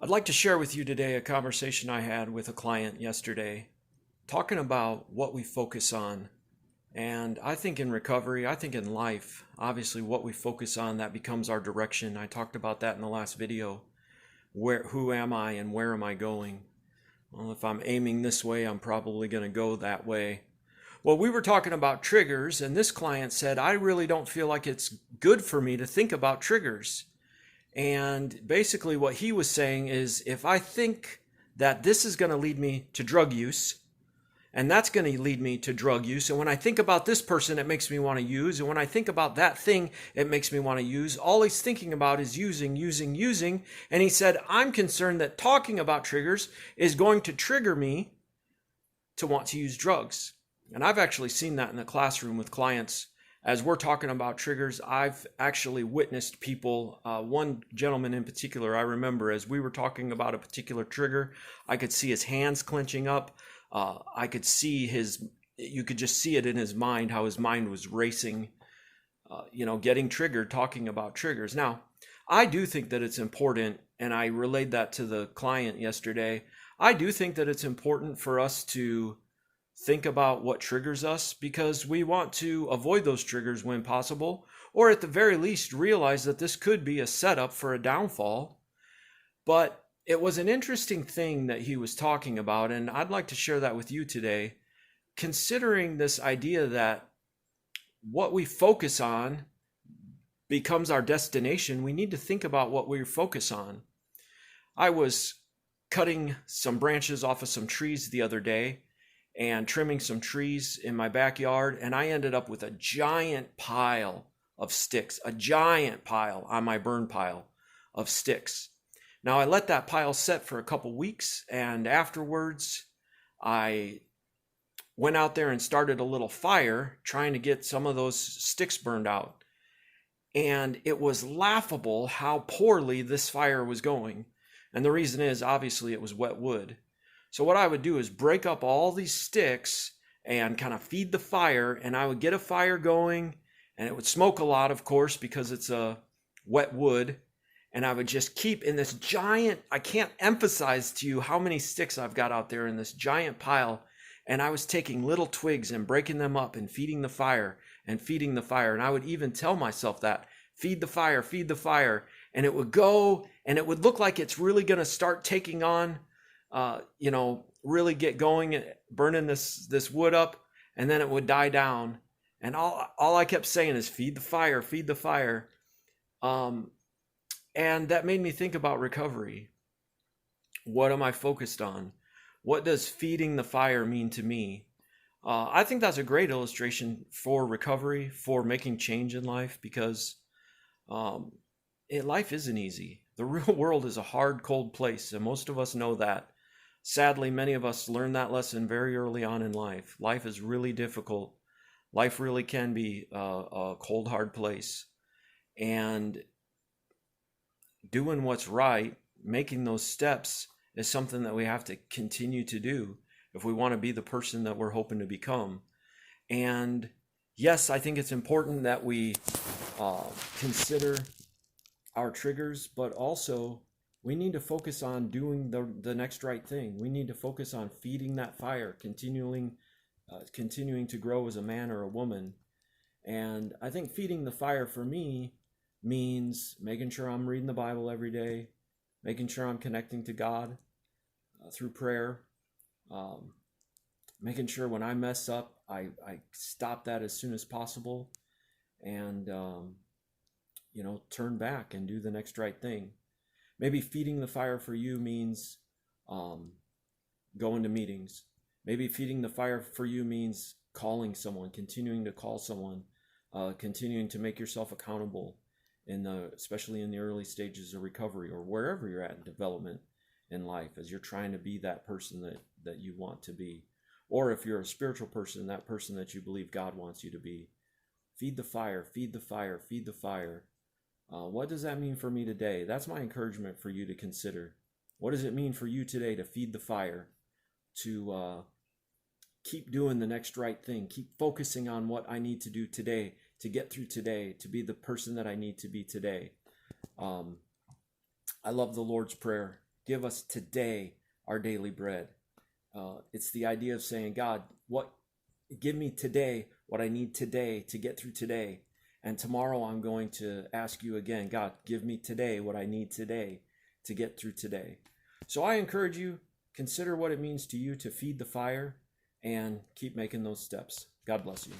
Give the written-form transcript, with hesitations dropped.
I'd like to share with you today a conversation I had with a client yesterday, talking about what we focus on. And I think in recovery, I think in life, obviously what we focus on, that becomes our direction. I talked about that in the last video. Who am I and where am I going? Well, if I'm aiming this way, I'm probably going to go that way. Well, we were talking about triggers, and this client said, I really don't feel like it's good for me to think about triggers. And basically, what he was saying is if I think that this is going to lead me to drug use, and that's going to lead me to drug use, and when I think about this person, it makes me want to use, and when I think about that thing, it makes me want to use, all he's thinking about is using, using, using. And he said, I'm concerned that talking about triggers is going to trigger me to want to use drugs. And I've actually seen that in the classroom with clients. As we're talking about triggers, I've actually witnessed people, one gentleman in particular, I remember as we were talking about a particular trigger, I could see his hands clenching up. I could see you could just see it in his mind, how his mind was racing, getting triggered, talking about triggers. Now, I do think that it's important, and I relayed that to the client yesterday. I do think that it's important for us to think about what triggers us because we want to avoid those triggers when possible, or at the very least realize that this could be a setup for a downfall. But it was an interesting thing that he was talking about, and I'd like to share that with you today, considering this idea that what we focus on becomes our destination. We need to think about what we focus on. I was cutting some branches off of some trees the other day and trimming some trees in my backyard, and I ended up with a giant pile of sticks, a giant pile on my burn pile of sticks. Now I let that pile set for a couple weeks, and afterwards I went out there and started a little fire trying to get some of those sticks burned out. And it was laughable how poorly this fire was going. And the reason is obviously it was wet wood. So what I would do is break up all these sticks and kind of feed the fire, and I would get a fire going, and it would smoke a lot, of course, because it's a wet wood. And I would just keep in this giant, I can't emphasize to you how many sticks I've got out there in this giant pile. And I was taking little twigs and breaking them up and feeding the fire and feeding the fire. And I would even tell myself that, feed the fire, feed the fire. And it would go, and it would look like it's really going to start taking on, really get going, burning this wood up, and then it would die down. And all I kept saying is feed the fire, feed the fire. And that made me think about recovery. What am I focused on? What does feeding the fire mean to me? I think that's a great illustration for recovery, for making change in life, because life isn't easy. The real world is a hard, cold place, and most of us know that. Sadly, many of us learn that lesson very early on in life. Life is really difficult. Life really can be a cold, hard place. And doing what's right, making those steps, is something that we have to continue to do if we want to be the person that we're hoping to become. And yes, I think it's important that we consider our triggers, but also we need to focus on doing the next right thing. We need to focus on feeding that fire, continuing to grow as a man or a woman. And I think feeding the fire for me means making sure I'm reading the Bible every day, making sure I'm connecting to God through prayer, making sure when I mess up, I stop that as soon as possible, and turn back and do the next right thing. Maybe feeding the fire for you means going to meetings. Maybe feeding the fire for you means calling someone, continuing to call someone, continuing to make yourself accountable, especially in the early stages of recovery, or wherever you're at in development in life, as you're trying to be that person that you want to be. Or if you're a spiritual person, that person that you believe God wants you to be. Feed the fire, feed the fire, feed the fire. What does that mean for me today? That's my encouragement for you to consider. What does it mean for you today to feed the fire, to keep doing the next right thing, keep focusing on what I need to do today to get through today, to be the person that I need to be today? I love the Lord's Prayer. give us today our daily bread. It's the idea of saying, God, give me today what I need today to get through today. And tomorrow I'm going to ask you again, God, give me today what I need today to get through today. So I encourage you, consider what it means to you to feed the fire and keep making those steps. God bless you.